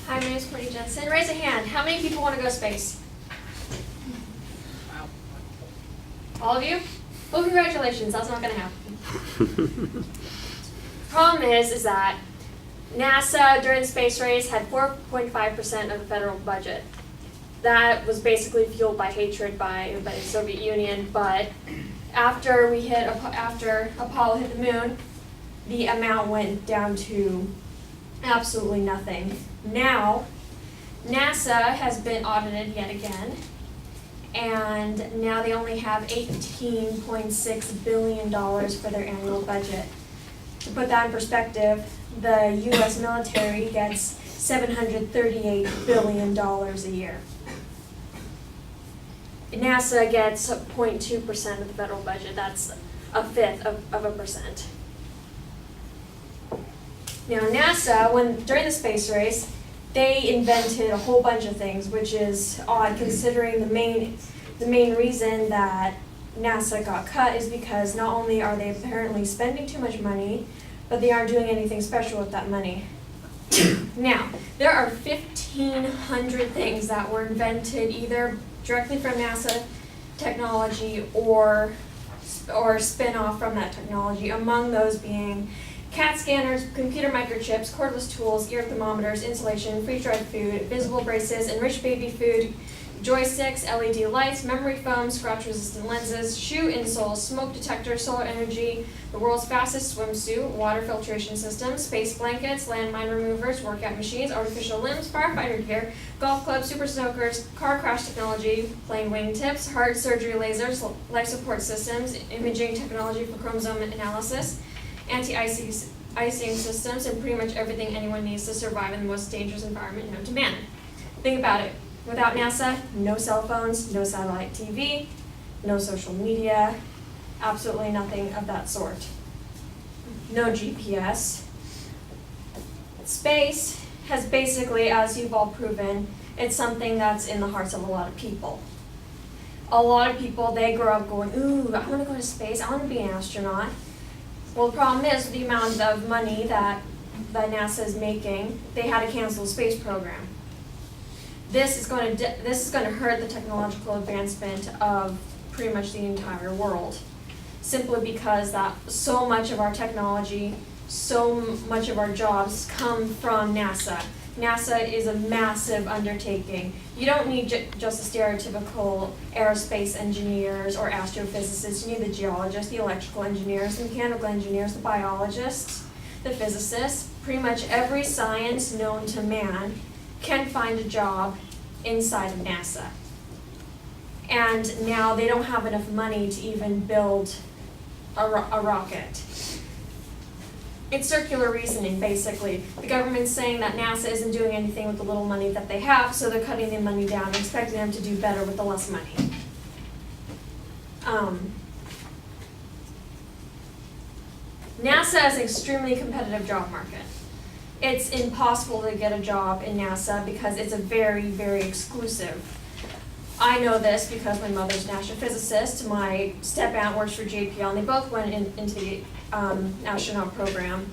Hi, my name is Courtney Jensen. Raise a hand. How many people want to go to space? Wow. All of you? Well, congratulations. That's not going to happen. Problem is that NASA during the space race had 4.5% of the federal budget. That was basically fueled by hatred by the Soviet Union, but after Apollo hit the moon, the amount went down to absolutely nothing. Now, NASA has been audited yet again, and now they only have $18.6 billion for their annual budget. To put that in perspective, the U.S. military gets $738 billion a year. NASA gets 0.2% of the federal budget. That's a fifth of a percent. Now NASA, during the space race, they invented a whole bunch of things, which is odd considering the main reason that NASA got cut is because not only are they apparently spending too much money, but they aren't doing anything special with that money. Now, there are 1,500 things that were invented either directly from NASA technology or spin-off from that technology, among those being CAT scanners, computer microchips, cordless tools, ear thermometers, insulation, freeze-dried food, visible braces, enriched baby food, joysticks, LED lights, memory foam, scratch-resistant lenses, shoe insoles, smoke detector, solar energy, the world's fastest swimsuit, water filtration systems, space blankets, landmine removers, workout machines, artificial limbs, firefighter gear, golf clubs, super soakers, car crash technology, plane wingtips, heart surgery lasers, life support systems, imaging technology for chromosome analysis, anti-icing systems, and pretty much everything anyone needs to survive in the most dangerous environment known to man. Think about it. Without NASA, no cell phones, no satellite TV, no social media, absolutely nothing of that sort. No GPS. Space has basically, as you've all proven, it's something that's in the hearts of a lot of people. A lot of people, they grow up going, ooh, I want to go to space, I want to be an astronaut. Well, the problem is, with the amount of money that NASA is making, they had to cancel the space program. This is going to hurt the technological advancement of pretty much the entire world, simply because that so much of our technology, so much of our jobs come from NASA. NASA is a massive undertaking. You don't need just the stereotypical aerospace engineers or astrophysicists. You need the geologists, the electrical engineers, the mechanical engineers, the biologists, the physicists. Pretty much every science known to man can find a job inside of NASA. And now they don't have enough money to even build a rocket. It's circular reasoning, basically. The government's saying that NASA isn't doing anything with the little money that they have, so they're cutting the money down and expecting them to do better with the less money. NASA is an extremely competitive job market. It's impossible to get a job in NASA because it's a very, very exclusive. I know this because my mother's an astrophysicist, my step-aunt works for JPL, and they both went into the astronaut program,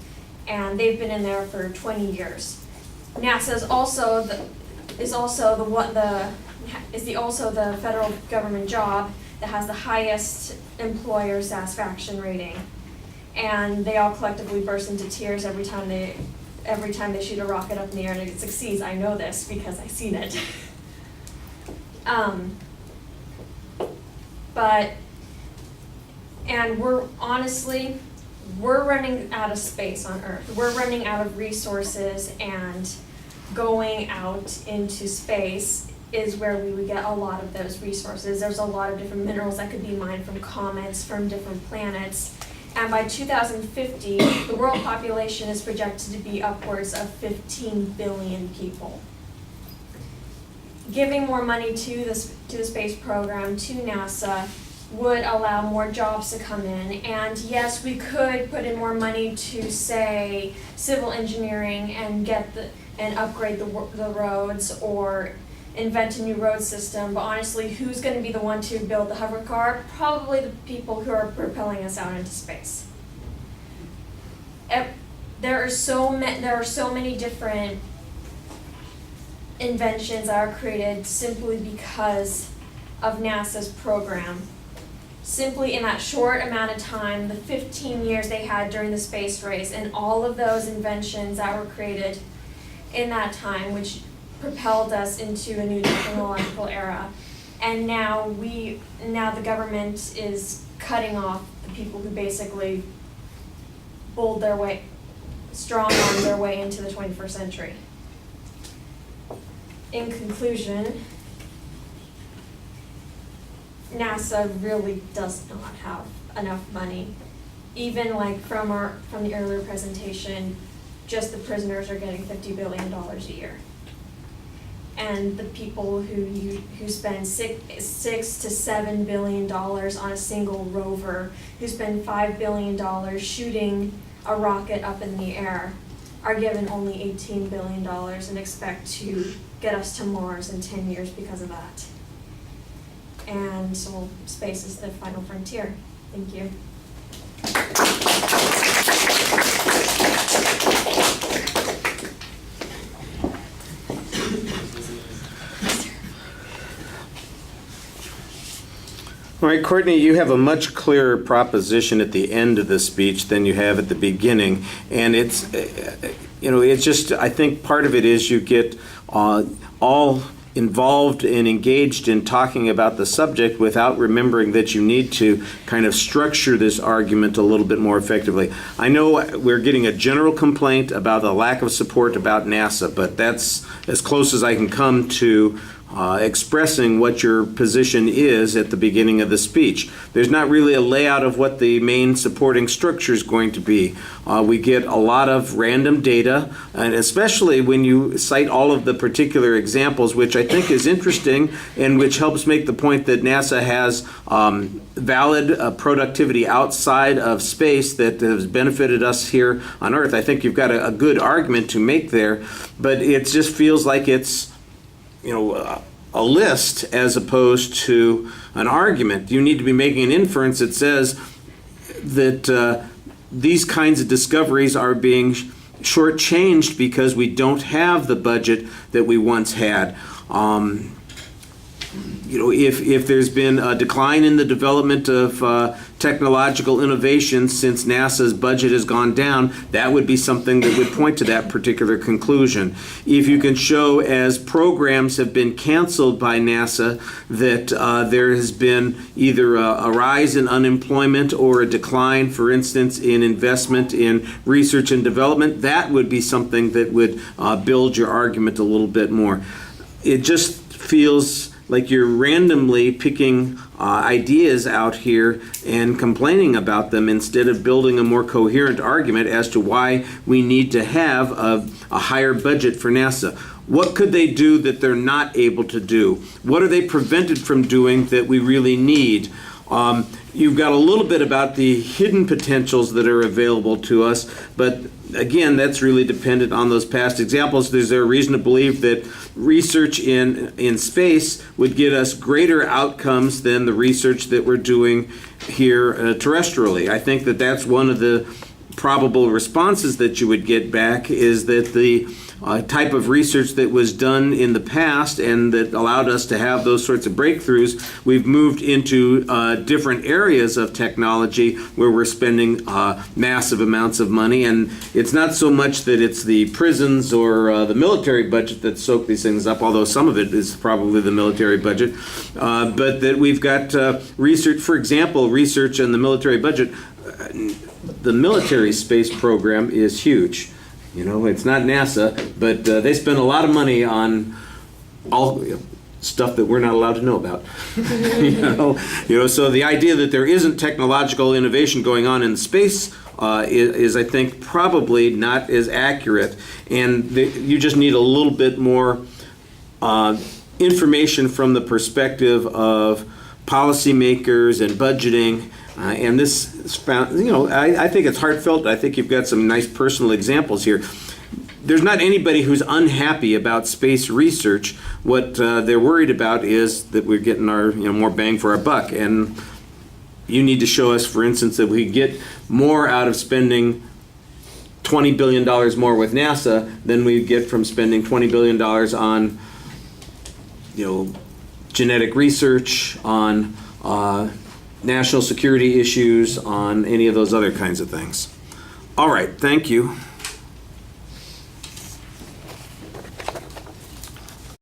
and they've been in there for 20 years. NASA is also the federal government job that has the highest employer satisfaction rating, and they all collectively burst into tears every time they shoot a rocket up in the air and it succeeds. I know this because I've seen it. And we're running out of space on Earth. We're running out of resources, and going out into space is where we would get a lot of those resources. There's a lot of different minerals that could be mined from comets, from different planets. And by 2050, the world population is projected to be upwards of 15 billion people. Giving more money to the space program, to NASA, would allow more jobs to come in. And yes, we could put in more money to, say, civil engineering and upgrade the roads or invent a new road system, but honestly, who's going to be the one to build the hover car? Probably the people who are propelling us out into space. There are so many different inventions that are created simply because of NASA's program. Simply in that short amount of time, the 15 years they had during the space race, and all of those inventions that were created in that time, which propelled us into a new technological era. And now the government is cutting off the people who basically strong-armed their way into the 21st century. In conclusion, NASA really does not have enough money. Even like from the earlier presentation, just the prisoners are getting $50 billion a year. And the people who spend $6 to $7 billion on a single rover, who spend $5 billion shooting a rocket up in the air, are given only $18 billion and expect to get us to Mars in 10 years because of that. And so space is the final frontier. Thank you. All right, Courtney, you have a much clearer proposition at the end of the speech than you have at the beginning. And it's, it's just, I think part of it is you get all involved and engaged in talking about the subject without remembering that you need to kind of structure this argument a little bit more effectively. I know we're getting a general complaint about the lack of support about NASA, but that's as close as I can come to expressing what your position is at the beginning of the speech. There's not really a layout of what the main supporting structure is going to be. We get a lot of random data, and especially when you cite all of the particular examples, which I think is interesting and which helps make the point that NASA has valid productivity outside of space that has benefited us here on Earth. I think you've got a good argument to make there, but it just feels like it's a list as opposed to an argument. You need to be making an inference that says that these kinds of discoveries are being shortchanged because we don't have the budget that we once had. If there's been a decline in the development of technological innovation since NASA's budget has gone down, that would be something that would point to that particular conclusion. If you can show, as programs have been canceled by NASA, that there has been either a rise in unemployment or a decline, for instance, in investment in research and development, that would be something that would build your argument a little bit more. It just feels like you're randomly picking ideas out here and complaining about them instead of building a more coherent argument as to why we need to have a higher budget for NASA. What could they do that they're not able to do? What are they prevented from doing that we really need? You've got a little bit about the hidden potentials that are available to us, but again, that's really dependent on those past examples. Is there a reason to believe that research in space would get us greater outcomes than the research that we're doing here terrestrially? I think that that's one of the probable responses that you would get back, is that the type of research that was done in the past and that allowed us to have those sorts of breakthroughs, we've moved into different areas of technology where we're spending massive amounts of money. And it's not so much that it's the prisons or the military budget that soak these things up, although some of it is probably the military budget, but that we've got research, for example, research in the military budget. The military space program is huge. It's not NASA, but they spend a lot of money on all stuff that we're not allowed to know about. So the idea that there isn't technological innovation going on in space is, I think, probably not as accurate. And you just need a little bit more information from the perspective of policymakers and budgeting. And this is found, I think it's heartfelt. I think you've got some nice personal examples here. There's not anybody who's unhappy about space research. What they're worried about is that we're getting our more bang for our buck. And you need to show us, for instance, that we get more out of spending $20 billion more with NASA than we get from spending $20 billion on genetic research, on national security issues, on any of those other kinds of things. All right, thank you.